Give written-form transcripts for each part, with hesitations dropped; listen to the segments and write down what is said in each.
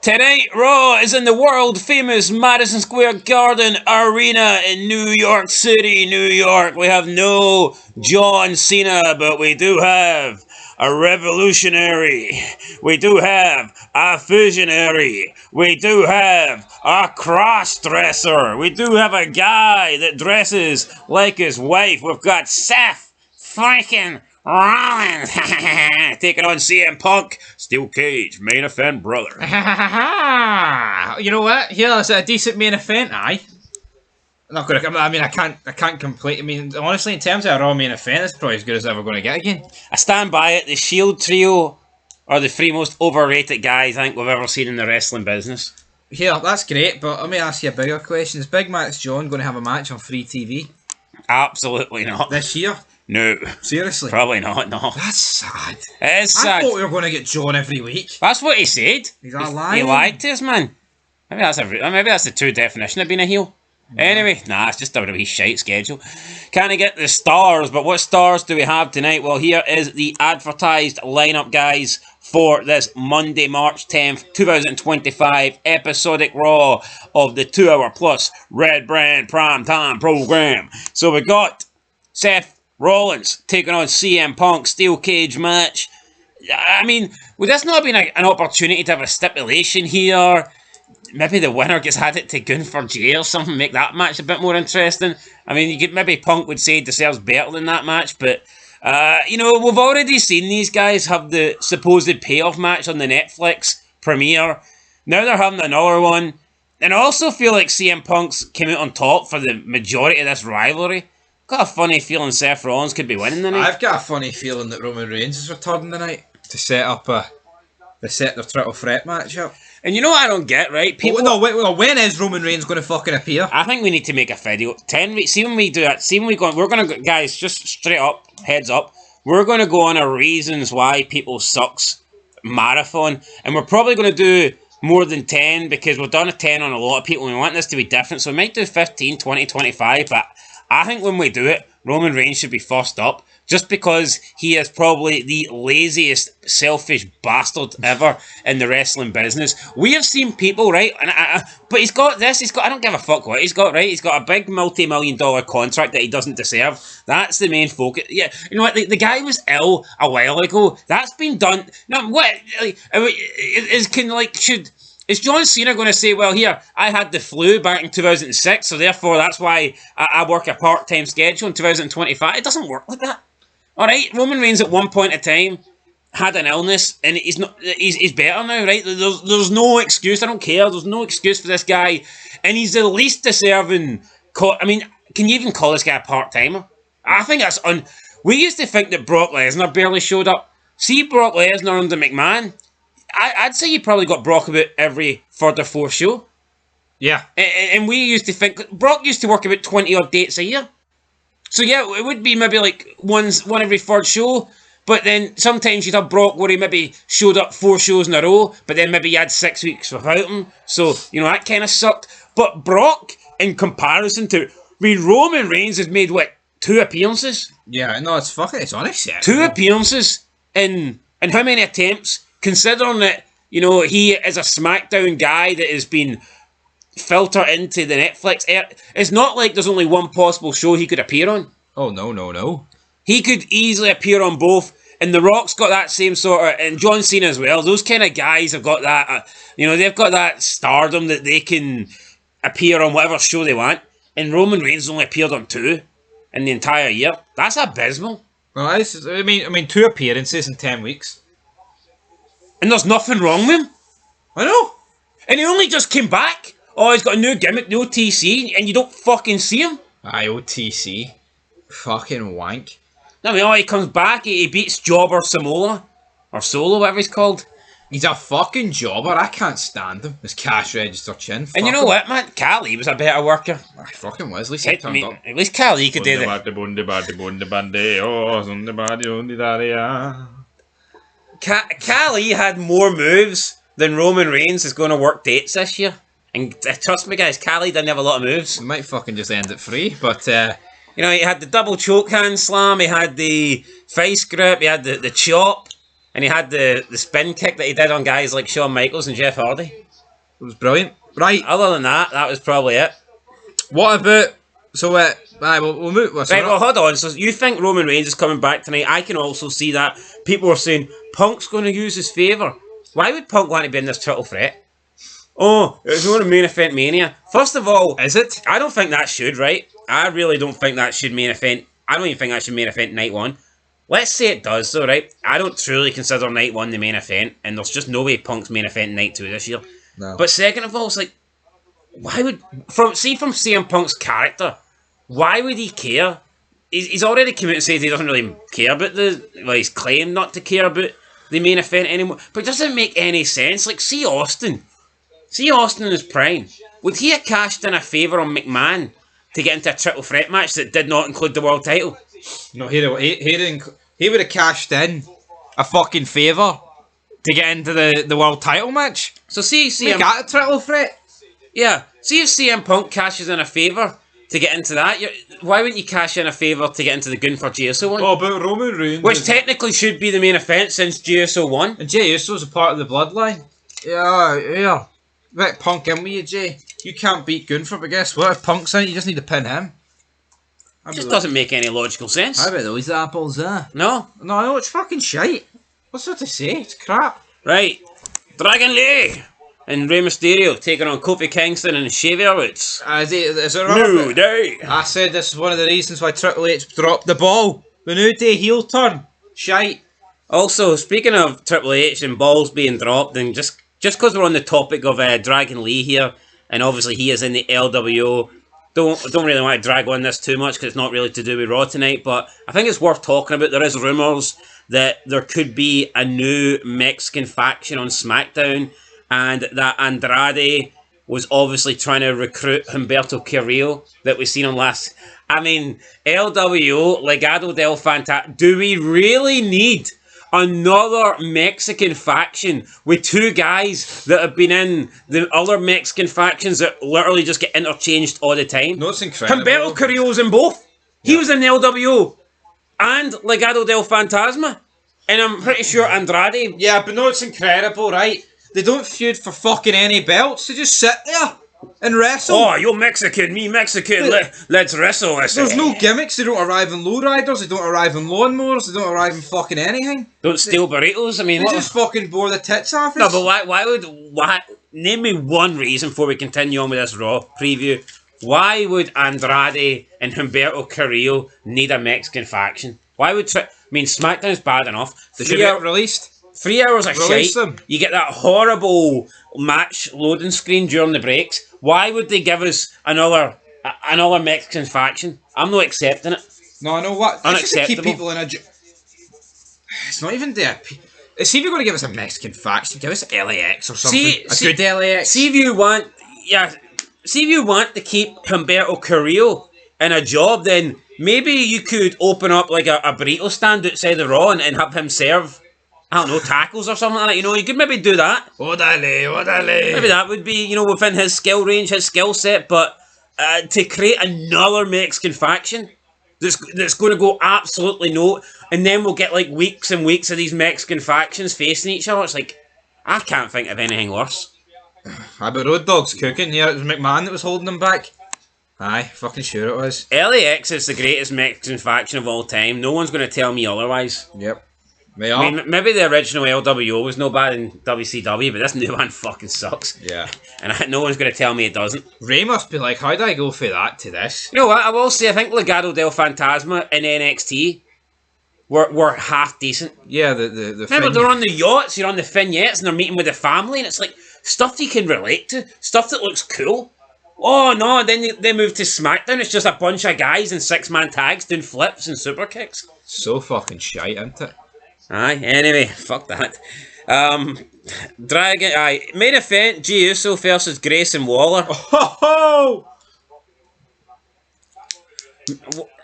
Tonight, Raw is in the world-famous Madison Square Garden Arena in New York City, New York. We have no John Cena, but we do have a revolutionary. We do have a visionary. We do have a cross-dresser. We do have a guy that dresses like his wife. We've got Seth freaking Rollins taking on CM Punk, Steel Cage, main event, brother. You know what? Yeah, it's a decent main event. Aye. Not gonna. I mean, I can't complete. I mean, honestly, in terms of a Raw main event, it's probably as good as I'm ever going to get again. I stand by it. The Shield trio are the three most overrated guys I think we've ever seen in the wrestling business. Yeah, that's great, but let me ask you a bigger question: is Big Max John going to have a match on free TV? Absolutely not. This year? No. Seriously? Probably not, no. That's sad. It is sad. I thought we were going to get John every week. That's what he said. He's a liar. He lied to us, man. Maybe that's the true definition of being a heel. Yeah. Anyway, it's just a wee shite schedule. Can't get the stars, but what stars do we have tonight? Well, here is the advertised lineup, guys, for this Monday, March 10th, 2025 episodic Raw of the 2 hour plus Red Brand Primetime program. So we got Seth Rollins taking on CM Punk, Steel Cage match. I mean, would this not have been an opportunity to have a stipulation here? Maybe the winner gets handed to Gunther J or something, make that match a bit more interesting. I mean, maybe Punk would say he deserves better than that match, but, we've already seen these guys have the supposed payoff match on the Netflix premiere. Now they're having another one. And I also feel like CM Punk's came out on top for the majority of this rivalry. Got a funny feeling Seth Rollins could be winning the night. I've got a funny feeling that Roman Reigns is returning tonight to set up their triple threat match up. And you know what I don't get, right? When is Roman Reigns going to fucking appear? I think we need to make a video. 10 weeks. See when we do that. See when we're going to, guys, just straight up, heads up. We're going to go on a reasons why people sucks marathon. And we're probably going to do more than 10 because we've done a 10 on a lot of people. We want this to be different. So we might do 15, 20, 25. But I think when we do it, Roman Reigns should be first up. Just because he is probably the laziest, selfish bastard ever in the wrestling business. We have seen people, right? But he's got this. I don't give a fuck what he's got, right? He's got a big multi-million-dollar contract that he doesn't deserve. That's the main focus. Yeah, you know what? The guy was ill a while ago. That's been done. Now, what? Is John Cena going to say, well, here, I had the flu back in 2006, so therefore that's why I work a part-time schedule in 2025? It doesn't work like that. All right, Roman Reigns at one point in time had an illness, and he's better now, right? There's no excuse. I don't care. There's no excuse for this guy, and he's the least deserving. I mean, can you even call this guy a part-timer? I think that's We used to think that Brock Lesnar barely showed up. See Brock Lesnar under McMahon. I'd say you probably got Brock about every third or fourth show. Yeah. And we used to think Brock used to work about 20 odd dates a year. So yeah, it would be maybe like one every third show, but then sometimes you'd have Brock where he maybe showed up 4 shows in a row, but then maybe you had 6 weeks without him. So, that kind of sucked. But Brock, in comparison to, Roman Reigns has made, 2 appearances? Yeah, no, it's unacceptable. 2 appearances in how many attempts? Considering that, he is a SmackDown guy that has been filter into the Netflix. It's not like there's only one possible show he could appear on. Oh, no. He could easily appear on both. And The Rock's got that same sort of... And John Cena as well. Those kind of guys have got that... they've got that stardom that they can appear on whatever show they want. And Roman Reigns only appeared on 2 in the entire year. That's abysmal. Well, I mean, 2 appearances in 10 weeks. And there's nothing wrong with him. I know. And he only just came back. Oh, he's got a new gimmick, the OTC, and you don't fucking see him? OTC. Fucking wank. I mean, he comes back, he beats Jobber Samoa, or Solo, whatever he's called. He's a fucking jobber. I can't stand him. His cash register chin. And you know what, man? Khali was a better worker. I fucking was. At least he turned up. At least Khali could do that. Khali had more moves than Roman Reigns is going to work dates this year. And trust me, guys, Khali didn't have a lot of moves. He might fucking just end it free, but... he had the double choke hand slam, he had the vice grip, he had the chop, and he had the spin kick that he did on guys like Shawn Michaels and Jeff Hardy. It was brilliant. Right. Other than that, that was probably it. What about? So aye, we'll move. Right, well, hold on. So you think Roman Reigns is coming back tonight? I can also see that. People are saying Punk's going to use his favour. Why would Punk want to be in this triple threat? Oh, it's going to main event Mania. First of all, Is it? I don't think that should, right? I really don't think that should main event. I don't even think that should main event night one. Let's say it does, though, right? I don't truly consider night one the main event, and there's just no way Punk's main event night two this year. No. But second of all, it's like, why would from CM Punk's character? Why would he care? He's already come out and said he doesn't really care about he's claimed not to care about the main event anymore. But it doesn't make any sense. Like, see Austin in his prime. Would he have cashed in a favour on McMahon to get into a triple threat match that did not include the world title? No, he would have cashed in a fucking favour to get into the world title match. So see Make that a triple threat. Yeah, see if CM Punk cashes in a favour to get into that. Why wouldn't you cash in a favour to get into the Gunther Jey Uso one? Oh, but Roman Reigns, which technically should be the main event since Jey Uso won. And Jey Uso's a part of the bloodline. Yeah. Right, Punk in with you, Jey. You can't beat Gunther, but guess what? If Punk's in it, you just need to pin him. It just doesn't make any logical sense. How about those apples there? No, it's fucking shite. What's there to say? It's crap. Right, Dragon Lee and Rey Mysterio taking on Kofi Kingston and Xavier Woods. Is it New Day. I said this is one of the reasons why Triple H dropped the ball. The New Day heel turn. Shite. Also, speaking of Triple H and balls being dropped, and just because we're on the topic of Dragon Lee here, and obviously he is in the LWO, don't really want to drag on this too much because it's not really to do with Raw tonight, but I think it's worth talking about. There is rumours that there could be a new Mexican faction on SmackDown, and that Andrade was obviously trying to recruit Humberto Carrillo that we've seen on last... I mean, LWO, Legado del Fantasma, do we really need another Mexican faction with two guys that have been in the other Mexican factions that literally just get interchanged all the time? No, it's incredible. Humberto Carrillo's in both. He was in the LWO and Legado del Fantasma. And I'm pretty sure Andrade... Yeah, but no, it's incredible, right? They don't feud for fucking any belts. They just sit there and wrestle. Oh, you're Mexican, me Mexican. Let's wrestle. There's no gimmicks. They don't arrive in lowriders. They don't arrive in lawnmowers. They don't arrive in fucking anything. Don't steal burritos. I mean, They just fucking bore the tits off us. No, but why? Name me one reason before we continue on with this Raw preview. Why would Andrade and Humberto Carrillo need a Mexican faction? Why would... I mean, SmackDown's bad enough. They should get released. 3 hours of Release shite. them. You get that horrible match loading screen during the breaks. Why would they give us another Mexican faction? I'm not accepting it. No, I know what. It's just to keep Unacceptable. people in a... It's not even there. See if you're going to give us a Mexican faction, give us LAX or something. Good LAX. See if you want to keep Humberto Carrillo in a job, then maybe you could open up like a burrito stand outside the Raw and have him serve, I don't know, tacos or something like that. You know, you could maybe do that. Orale. Maybe that would be, you know, within his skill range, his skill set. But to create another Mexican faction that's going to go absolutely no, and then we'll get like weeks and weeks of these Mexican factions facing each other. It's like, I can't think of anything worse. How about Road Dogg's cooking? Yeah, it was McMahon that was holding them back. Aye, fucking sure it was. LAX is the greatest Mexican faction of all time. No one's going to tell me otherwise. Yep. I mean, maybe the original LWO was no bad in WCW, but this new one fucking sucks. Yeah. And no one's going to tell me it doesn't. Ray must be like, how do I go from that to this? You know what? I will say, I think Legado del Fantasma in NXT were half decent. Yeah, the Remember, they're on the yachts, you're on the vignettes, and they're meeting with the family, and it's like stuff you can relate to, stuff that looks cool. Oh no, then they move to SmackDown, it's just a bunch of guys in 6-man tags doing flips and super kicks. So fucking shite, isn't it? Aye, anyway, fuck that. Main event, Jey Uso versus Grayson Waller. Oh!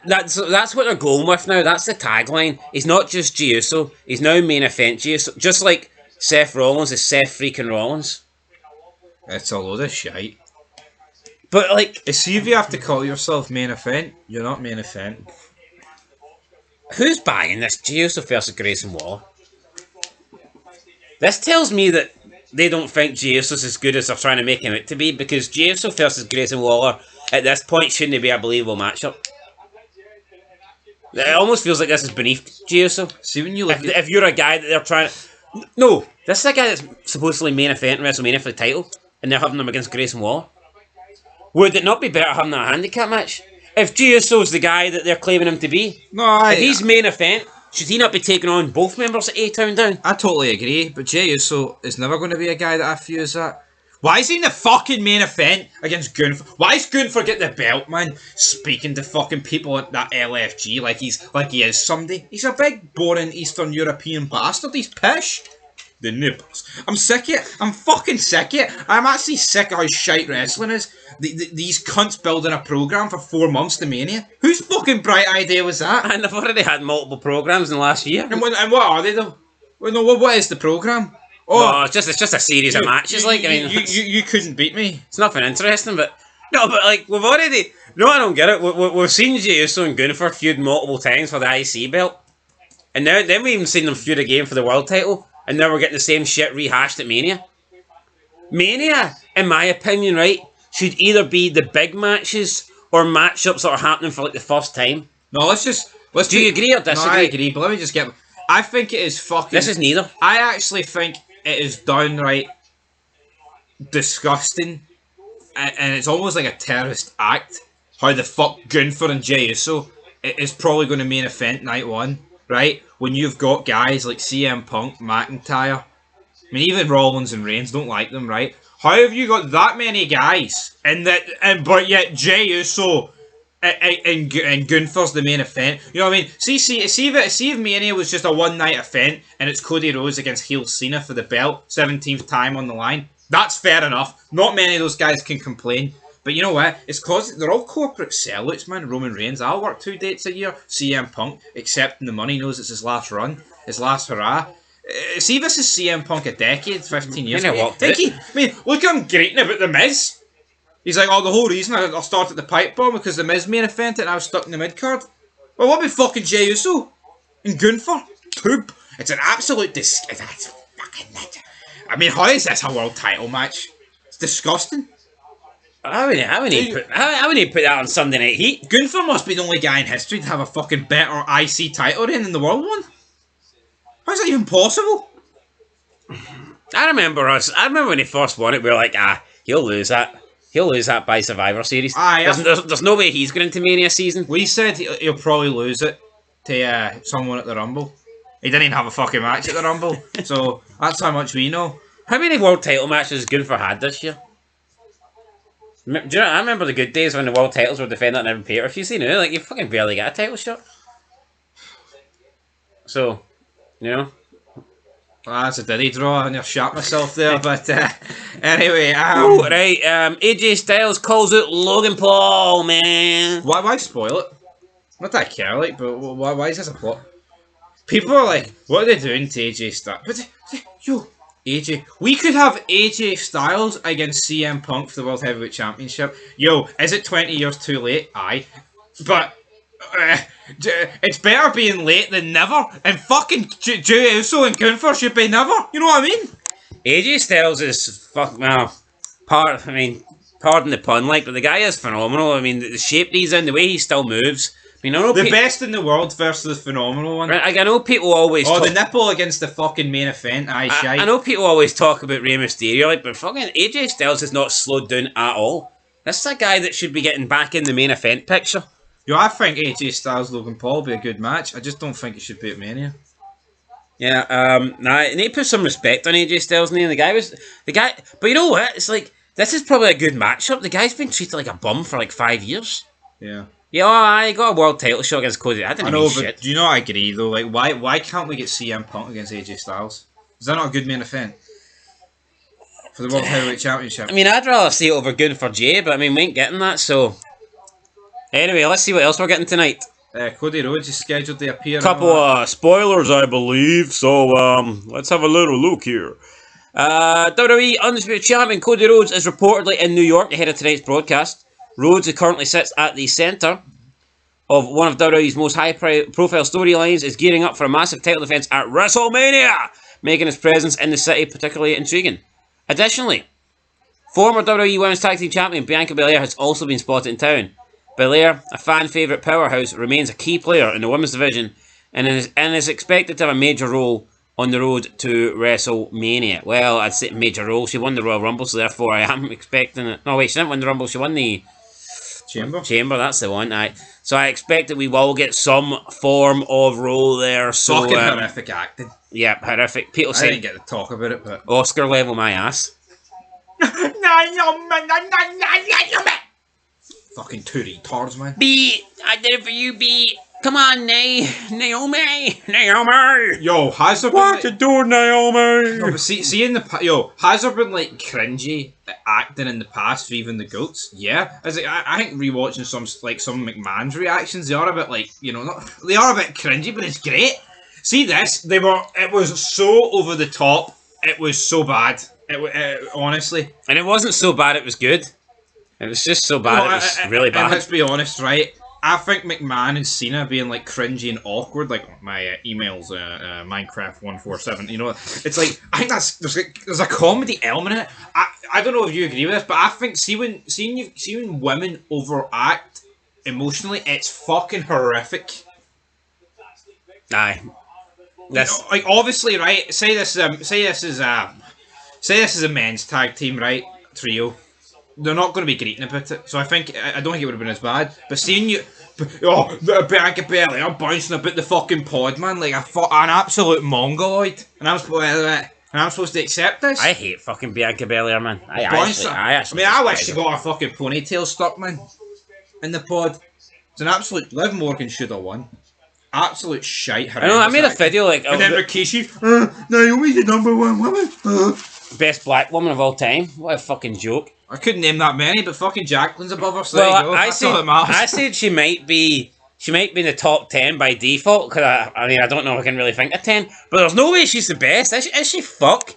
That's what they're going with now. That's the tagline. He's not just Jey Uso. He's now main event Jey Uso. Just like Seth Rollins is Seth freaking Rollins. It's a load of shite. But like, See if you have to call yourself main event, you're not main event. who's buying this Jey Uso versus Grayson Waller? This tells me that they don't think Jey Uso's as good as they're trying to make him out to be, because Jey Uso versus Grayson Waller at this point shouldn't be a believable matchup. It almost feels like this is beneath Jey Uso. See, when you look if you're a guy that they're trying to... No, this is a guy that's supposedly main event WrestleMania for the title, and they're having him against Grayson Waller. Would it not be better having that handicap match? If Jey Uso's the guy that they're claiming him to be, if he's main event, should he not be taking on both members of A-Town down? I totally agree, but Jey Uso is never going to be a guy that I fuse that. Why is he in the fucking main event against Gunther? Why is Gunther get the belt, man? Speaking to fucking people at that LFG like he is somebody. He's a big, boring Eastern European bastard. He's pish. The nipples. I'm sick of it. I'm fucking sick of it. I'm actually sick of how shite wrestling is. These cunts building a program for 4 months to Mania. Whose fucking bright idea was that? And they've already had multiple programs in the last year. And what are they though? Well, no, what is the program? Oh, it's just a series of matches. You couldn't beat me. It's nothing interesting, but like we've already. No, I don't get it. We've seen Jey Uso and Gunther feud multiple times for the IC belt, and then we even seen them feud again for the world title. And now we're getting the same shit rehashed at Mania. Mania, in my opinion, right, should either be the big matches or matchups that are happening for like the first time. No, let's. Do you agree or disagree? No, I agree, but let me just get. I think it is fucking. This is neither. I actually think it is downright disgusting, and it's almost like a terrorist act. How the fuck Gunther and Jey Uso is probably going to main event night one, right? When you've got guys like CM Punk, McIntyre, I mean even Rollins and Reigns, don't like them, right? How have you got that many guys but yet Jey Uso and Gunther's the main event? You know what I mean? See if Mania was just a one night event and it's Cody Rhodes against heel Cena for the belt, 17th time on the line. That's fair enough. Not many of those guys can complain. But you know what? It's cause they're all corporate sellouts, man. Roman Reigns, I'll work 2 dates a year. CM Punk, accepting the money, knows it's his last run, his last hurrah. See, this is CM Punk a decade, 15 years ago. I mean, look at him greeting about The Miz. He's like, oh, the whole reason I started the pipe bomb because The Miz main event and I was stuck in the mid card. Well, what about fucking Jey Uso and Gunther? Poop. It's an absolute that's fucking. I mean, how is this a world title match? It's disgusting. I wouldn't even put that on Sunday Night Heat. Gunther must be the only guy in history to have a fucking better IC title reign than the world one. How's that even possible? I remember when he first won it, we were like, he'll lose that. He'll lose that by Survivor Series. There's no way he's going into Mania season. We said he'll probably lose it to someone at the Rumble. He didn't even have a fucking match at the Rumble. So that's how much we know. How many world title matches has Gunther had this year? Do you know, I remember the good days when the world titles were defended on every pay-per-view. You know, like you fucking barely get a title shot. So, you know. Well, that's a diddy draw, and I shot myself there. But anyway, right. AJ Styles calls out Logan Paul, man. Why spoil it? Not that I care, like, but why is this a plot? People are like, what are they doing to AJ Styles? But yo. AJ, we could have AJ Styles against CM Punk for the World Heavyweight Championship. Yo, is it 20 years too late? Aye. But it's better being late than never. And fucking Jey Uso and Gunther should be never. You know what I mean? AJ Styles is pardon the pun, like, but the guy is phenomenal. I mean, the shape he's in, the way he still moves. I mean, the best in the world versus the phenomenal one. Right, I know people always the nipple against the fucking main event. I know people always talk about Rey Mysterio, like, but fucking AJ Styles is not slowed down at all. This is a guy that should be getting back in the main event picture. Yo, I think AJ Styles Logan Paul will be a good match. I just don't think it should be at Mania. Yeah, I need to put some respect on AJ Styles' name. The guy, but you know what? It's like, this is probably a good matchup. The guy's been treated like a bum for like 5 years. Yeah. Yeah, I got a world title shot against Cody. I know, but shit. Do you know what I agree though? Like, why can't we get CM Punk against AJ Styles? Is that not a good main event for the World Heavyweight Championship? I mean, I'd rather see it over good for Jay, but I mean, we ain't getting that. So, anyway, let's see what else we're getting tonight. Cody Rhodes is scheduled to appear. Couple of spoilers, I believe. So, let's have a little look here. WWE Undisputed Champion Cody Rhodes is reportedly in New York ahead of tonight's broadcast. Rhodes, who currently sits at the centre of one of WWE's most high-profile storylines, is gearing up for a massive title defence at WrestleMania, making his presence in the city particularly intriguing. Additionally, former WWE Women's Tag Team Champion Bianca Belair has also been spotted in town. Belair, a fan favourite powerhouse, remains a key player in the women's division and is expected to have a major role on the road to WrestleMania. Well, I'd say major role. She won the Royal Rumble, so therefore I am expecting it. No, wait, she didn't win the Rumble. She won the Chamber, that's the one. So I expect that we will get some form of role there. So, Fucking horrific acting. Yeah, horrific. People I say didn't get to talk about it, but Oscar level my ass. Fucking two retards, man. B, I did it for you, B. Come on, Naomi. Yo, has there been What you doing, Naomi? No, but see in the has there been like cringy acting in the past for even the goats? Yeah, I think rewatching some McMahon's reactions, they are a bit like they are a bit cringy, but it's great. See this? It was so over the top. It was so bad. Honestly, And it wasn't so bad. It was good. It was just so bad. It was really bad. And let's be honest, right? I think McMahon and Cena being like cringy and awkward, like my emails, Minecraft 147. You know, it's like I think there's a comedy element in it. I don't know if you agree with this, but I think seeing women overact emotionally, it's fucking horrific. Aye. Like obviously, right? Say this is a men's tag team, right? Trio. They're not going to be greeting about it, so I don't think it would have been as bad. But seeing you, Bianca Belair, I'm bouncing about the fucking pod, man, like an absolute mongoloid, and I'm supposed to accept this. I hate fucking Bianca Belair, man. I wish she got her fucking ponytail stuck, man, in the pod. It's an absolute. Liv Morgan should have won. Absolute shite. I know. I made a video like, and then Rikishi, Naomi's the number one woman. Best black woman of all time. What a fucking joke. I couldn't name that many, but fucking Jacqueline's above her, so there you go. That's all that matters. I said she might be in the top 10 by default, because I don't know if I can really think of 10, but there's no way she's the best. Is she? Fuck.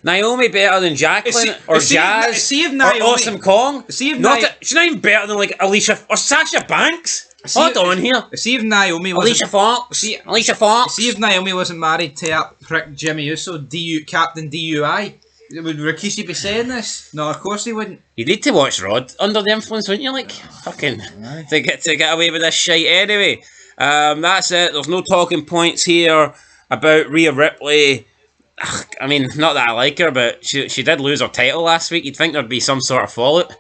Naomi better than Jacqueline or Jazz or Awesome Kong? She's not even better than like Alicia or Sasha Banks. Hold on here. See if Naomi Alicia Fox. See if Naomi wasn't married to that prick Jimmy Uso, Captain DUI. Would Rikishi be saying this? No, of course he wouldn't. You need to watch Rod under the influence, wouldn't you? Like fucking to get away with this shit. Anyway, that's it. There's no talking points here about Rhea Ripley. I mean, not that I like her, but she did lose her title last week. You'd think there'd be some sort of fallout.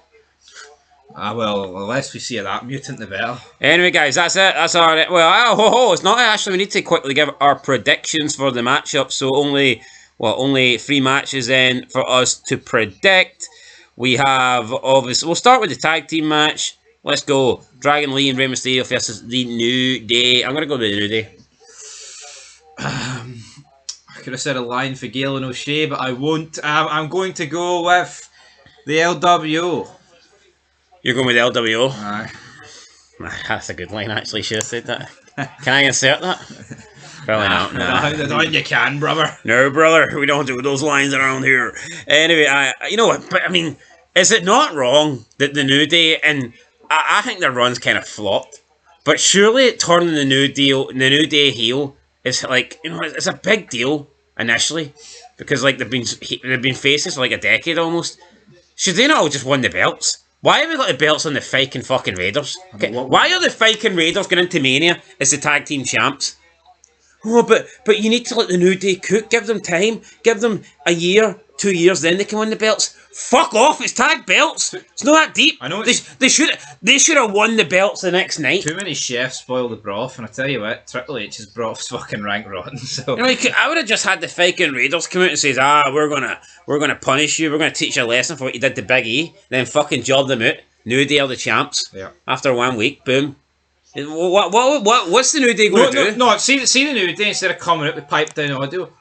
Well, the less we see of that mutant, the better. Anyway, guys, that's it. That's our... Well, it's not actually. We need to quickly give our predictions for the matchup. So only 3 matches then for us to predict. We have, obviously... We'll start with the tag team match. Let's go. Dragon Lee and Rey Mysterio versus the New Day. I'm going to go with the New Day. I could have said a line for Gale and O'Shea, but I won't. I'm going to go with the LWO. You're going with the LWO? Aye. That's a good line, actually. Should have said that. Can I insert that? Probably not. No, you can, brother. No, brother. We don't do those lines around here. Anyway, you know what? But I mean, is it not wrong that the New Day, and I think their run's kind of flopped, but surely turning the New Day heel is like, it's a big deal initially, because like they've been faces for like a decade almost. Should they not all just won the belts? Why have we got the belts on the Viking fucking Raiders? Okay, why are the Viking Raiders going into Mania as the tag team champs? Oh, but you need to let the New Day cook. Give them time. Give them a year, 2 years, then they can win the belts. Fuck off! It's tag belts. It's not that deep. I know they should have won the belts the next night. Too many chefs spoil the broth, and I tell you what, Triple H's broth's fucking rank rotten. So I would have just had the Viking Raiders come out and say, we're gonna punish you. We're gonna teach you a lesson for what you did to Big E. Then fucking job them out. New Day are the champs. Yeah. After 1 week, boom. What's the New Day going to do? No, see the New Day, instead of coming out with pipe down audio.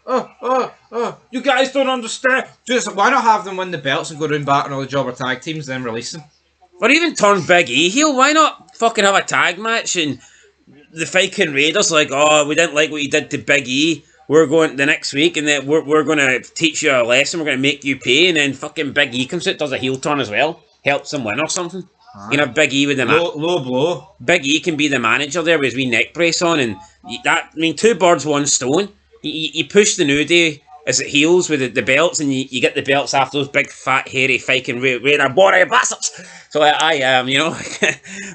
You guys don't understand. Why not have them win the belts and go around battling all the jobber tag teams, then release them? Or even turn Big E heel. Why not fucking have a tag match and the Viking Raiders like, we didn't like what you did to Big E. We're going the next week, and then we're going to teach you a lesson. We're going to make you pay, and then fucking Big E comes out, does a heel turn as well, helps them win or something. You know, Big E with the low blow. Big E can be the manager there with his wee neck brace on, and 2 birds, 1 stone. You push the New Day is it heels with the belts, and you get the belts after those big, fat, hairy, faking raider warrior bastards. So I am, you know,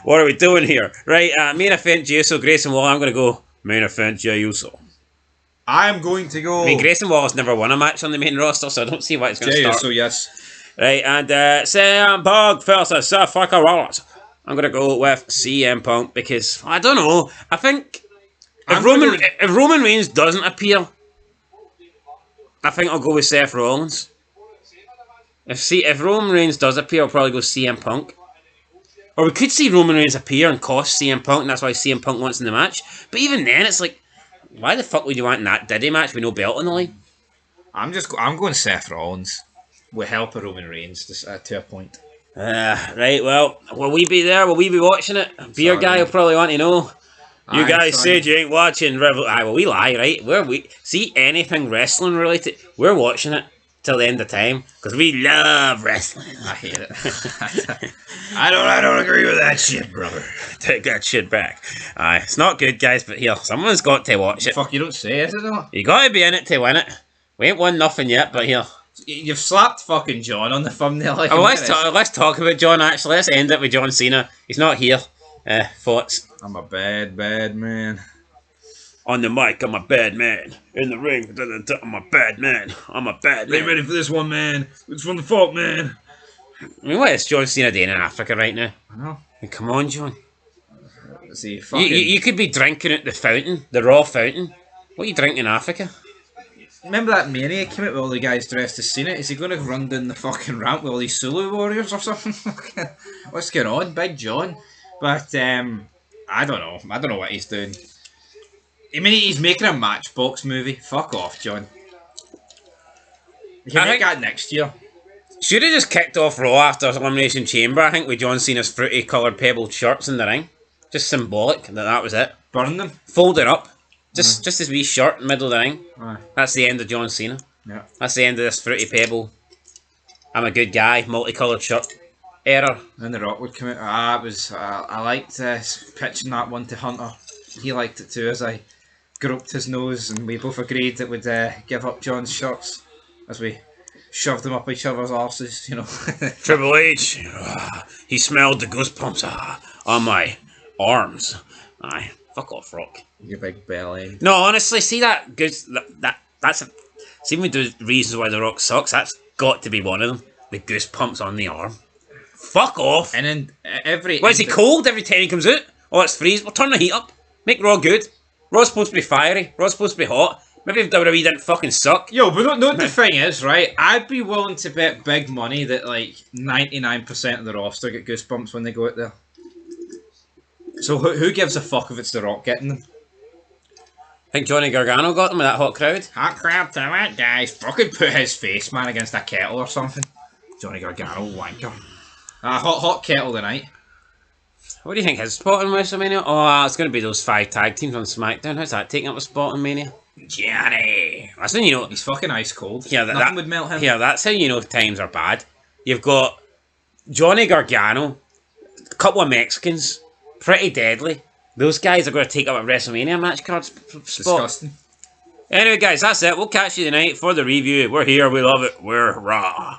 what are we doing here? Right, main event, Jey Uso, Grayson Waller. I'm going to go main event, Jey Uso. I'm going to go. I mean, Grayson Waller's never won a match on the main roster, so I don't see why it's going to Jey start. Uso, yes. Right, and CM Punk versus Seth fucking Rollins. I'm going to go with CM Punk because, I don't know, I think if Roman Reigns doesn't appear, I think I'll go with Seth Rollins. If Roman Reigns does appear, I'll probably go CM Punk. Or we could see Roman Reigns appear and cost CM Punk, and that's why CM Punk wants in the match. But even then, it's like, why the fuck would you want that Diddy match with no belt on the line? I'm going Seth Rollins with help of Roman Reigns to a point. Right, well, will we be there? Will we be watching it? Beer Sorry. guy will probably want to know. You guys sorry. said you ain't watching well, we lie, right? We see anything wrestling related, we're watching it till the end of time because we love wrestling. I hate it. I don't agree with that shit, brother. Take that shit back. It's not good, guys, but here, someone's got to watch it. Fuck, you don't say, is it not? You got to be in it to win it. We ain't won nothing yet, but here. You've slapped fucking John on the thumbnail. Like Let's talk about John. Actually, let's end it with John Cena. He's not here. Thoughts? I'm a bad man. On the mic, I'm a bad man. In the ring, I'm a bad man. I'm a bad man. Get ready for this one, man. It's from the fault, man. I mean, what is John Cena doing in Africa right now? I know. I mean, come on, John. See, fucking... You could be drinking at the fountain, the raw fountain. What are you drinking in Africa? Remember that Mania came out with all the guys dressed as Cena? Is he going to run down the fucking ramp with all these Sulu warriors or something? What's going on, Big John? But, I don't know. I don't know what he's doing. I mean, he's making a Matchbox movie. Fuck off, John. He can make that next year. Should have just kicked off Raw after Elimination Chamber, I think, with John Cena's fruity coloured pebbled shirts in the ring. Just symbolic that was it. Burn them. Fold it up. Just his wee shirt in the middle of the ring. Aye. That's the end of John Cena. Yeah. That's the end of this fruity pebble. I'm a good guy, multicoloured shirt era. Then The Rock would come out. It was. I liked pitching that one to Hunter. He liked it too, as I groped his nose, and we both agreed that we'd give up John's shirts as we shoved them up each other's arses, you know. Triple H, he smelled the goosebumps on my arms. Aye, fuck off, Rock. Your big belly. No, honestly, see that goose. That's see when we do reasons why The Rock sucks. That's got to be one of them. The goosebumps on the arm. Fuck off. And then every. What is he cold every time he comes out? Oh, it's freeze. Well, turn the heat up. Make Raw good. Raw's supposed to be fiery. Raw's supposed to be hot. Maybe if WWE didn't fucking suck. Yo, but no, the thing is, right? I'd be willing to bet big money that like 99% of the roster get goosebumps when they go out there. So who gives a fuck if it's The Rock getting them? I think Johnny Gargano got them with that hot crowd. Hot crap to that guys. Fucking put his face, man, against a kettle or something. Johnny Gargano, wanker. Hot kettle tonight. What do you think his spot in WrestleMania? Oh, it's going to be those 5 tag teams on SmackDown. How's that taking up a spot in Mania? Johnny. That's when you know. He's fucking ice cold. Yeah, Nothing would melt him. Yeah, that's how you know times are bad. You've got Johnny Gargano, a couple of Mexicans, pretty deadly. Those guys are going to take up a WrestleMania match card spot. Disgusting. Anyway, guys, that's it. We'll catch you tonight for the review. We're here. We love it. We're raw.